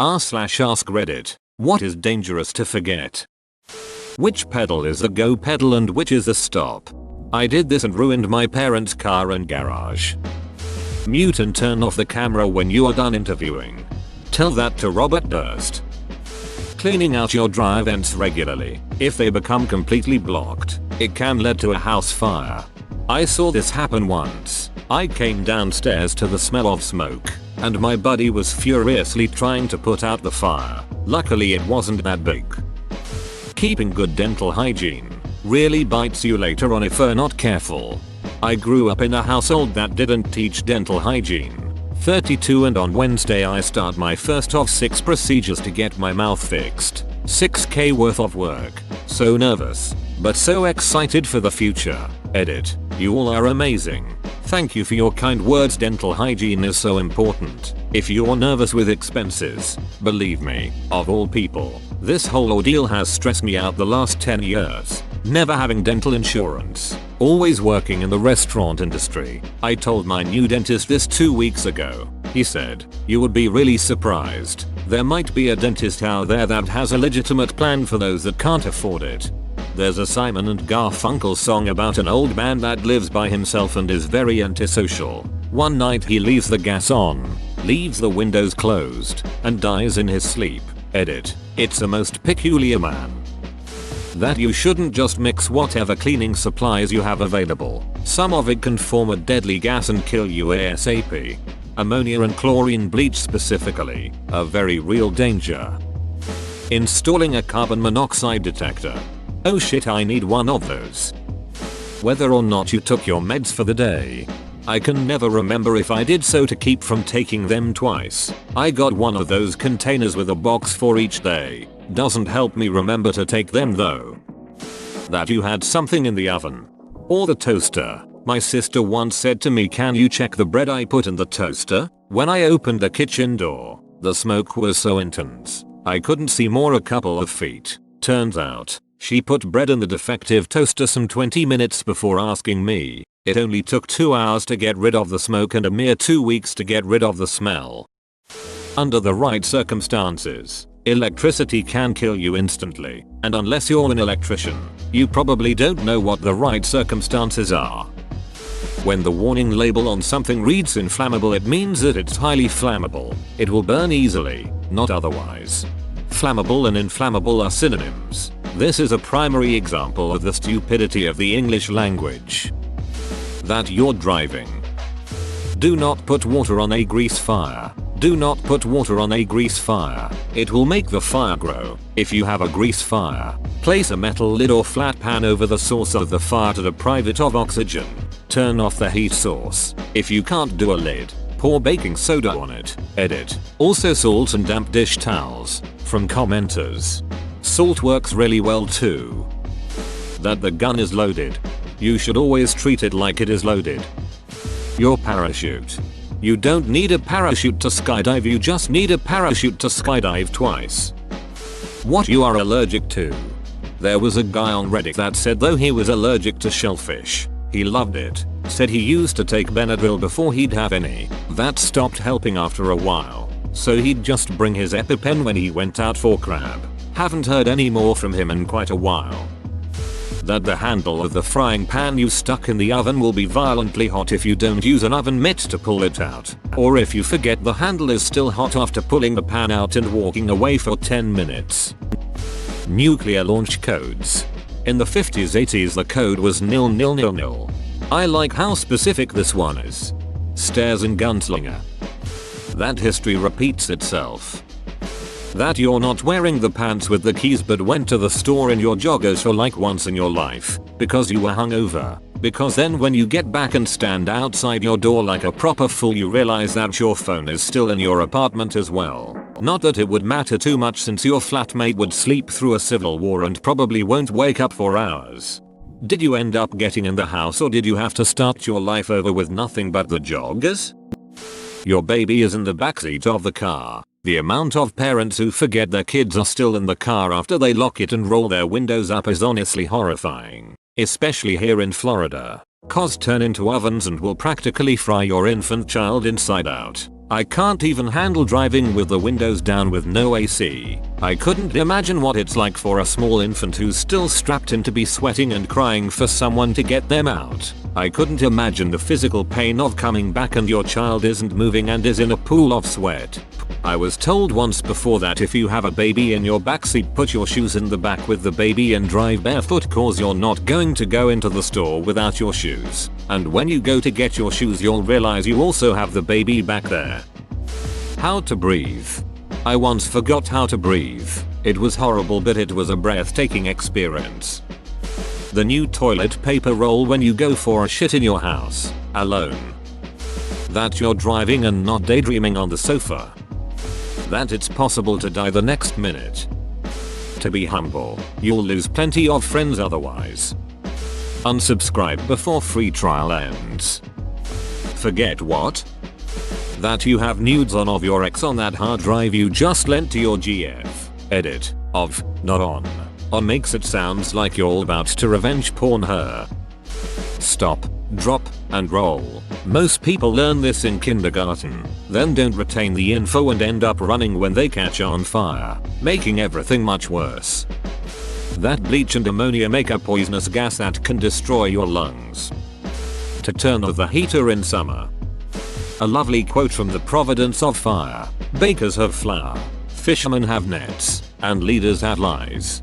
r/AskReddit. What is dangerous to forget? Which pedal is a go pedal and which is a stop? I did this and ruined my parents' car and garage. Mute and turn off the camera when you are done interviewing. Tell that to Robert Durst. Cleaning out your dry vents regularly. If they become completely blocked, it can lead to a house fire. I saw this happen once. I came downstairs to the smell of smoke, and my buddy was furiously trying to put out the fire. Luckily it wasn't that big. Keeping good dental hygiene really bites you later on if you're not careful. I grew up in a household that didn't teach dental hygiene. 32 and on Wednesday I start my first of 6 procedures to get my mouth fixed. 6k worth of work. So nervous, but so excited for the future. Edit. You all are amazing. Thank you for your kind words. Dental hygiene is so important. If you're nervous with expenses, believe me, of all people, this whole ordeal has stressed me out the last 10 years. Never having dental insurance. Always working in the restaurant industry. I told my new dentist this 2 weeks ago. He said, "You would be really surprised. There might be a dentist out there that has a legitimate plan for those that can't afford it." There's a Simon and Garfunkel song about an old man that lives by himself and is very antisocial. One night he leaves the gas on, leaves the windows closed, and dies in his sleep. Edit. It's a most peculiar man. That you shouldn't just mix whatever cleaning supplies you have available. Some of it can form a deadly gas and kill you ASAP. Ammonia and chlorine bleach specifically, a very real danger. Installing a carbon monoxide detector. Oh shit, I need one of those. Whether or not you took your meds for the day, I can never remember if I did so to keep from taking them twice. I got one of those containers with a box for each day. Doesn't help me remember to take them though. That you had something in the oven. Or the toaster. My sister once said to me, "Can you check the bread I put in the toaster?" When I opened the kitchen door, the smoke was so intense, I couldn't see more a couple of feet. Turns out, she put bread in the defective toaster some 20 minutes before asking me. It only took 2 hours to get rid of the smoke and a mere 2 weeks to get rid of the smell. Under the right circumstances, electricity can kill you instantly, and unless you're an electrician, you probably don't know what the right circumstances are. When the warning label on something reads inflammable, it means that it's highly flammable. It will burn easily, not otherwise. Flammable and inflammable are synonyms. This is a primary example of the stupidity of the English language. That you're driving. Do not put water on a grease fire. Do not put water on a grease fire. It will make the fire grow. If you have a grease fire, place a metal lid or flat pan over the source of the fire to deprive it of oxygen. Turn off the heat source. If you can't do a lid, pour baking soda on it. Edit. Also salt and damp dish towels. From commenters. Salt works really well too. That the gun is loaded. You should always treat it like it is loaded. Your parachute. You don't need a parachute to skydive, you just need a parachute to skydive twice. What you are allergic to. There was a guy on Reddit that said though he was allergic to shellfish, he loved it. Said he used to take Benadryl before he'd have any. That stopped helping after a while, so he'd just bring his EpiPen when he went out for crab. Haven't heard any more from him in quite a while. That the handle of the frying pan you stuck in the oven will be violently hot if you don't use an oven mitt to pull it out, or if you forget the handle is still hot after pulling the pan out and walking away for 10 minutes. Nuclear launch codes. In the 50s 80s the code was 0000. I like how specific this one is. Stairs in Gunslinger. That history repeats itself. That you're not wearing the pants with the keys but went to the store in your joggers for like once in your life, because you were hungover. Because then when you get back and stand outside your door like a proper fool you realize that your phone is still in your apartment as well. Not that it would matter too much since your flatmate would sleep through a civil war and probably won't wake up for hours. Did you end up getting in the house or did you have to start your life over with nothing but the joggers? Your baby is in the backseat of the car. The amount of parents who forget their kids are still in the car after they lock it and roll their windows up is honestly horrifying. Especially here in Florida. Cars turn into ovens and will practically fry your infant child inside out. I can't even handle driving with the windows down with no AC. I couldn't imagine what it's like for a small infant who's still strapped in to be sweating and crying for someone to get them out. I couldn't imagine the physical pain of coming back and your child isn't moving and is in a pool of sweat. I was told once before that if you have a baby in your backseat, put your shoes in the back with the baby and drive barefoot cause you're not going to go into the store without your shoes. And when you go to get your shoes you'll realize you also have the baby back there. How to breathe. I once forgot how to breathe. It was horrible but it was a breathtaking experience. The new toilet paper roll when you go for a shit in your house, alone. That you're driving and not daydreaming on the sofa. That it's possible to die the next minute. To be humble, you'll lose plenty of friends otherwise. Unsubscribe before free trial ends. Forget what? That you have nudes of your ex on that hard drive you just lent to your GF. Edit. Of. Not on. On makes it sounds like you're about to revenge porn her. Stop, drop, and roll. Most people learn this in kindergarten, then don't retain the info and end up running when they catch on fire, making everything much worse. That bleach and ammonia make a poisonous gas that can destroy your lungs. To turn off the heater in summer. A lovely quote from the Providence of Fire. Bakers have flour, fishermen have nets, and leaders have lies.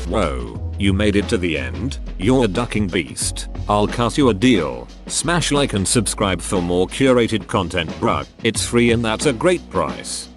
Whoa, you made it to the end? You're a ducking beast. I'll cut you a deal. Smash like and subscribe for more curated content, bruh. It's free and that's a great price.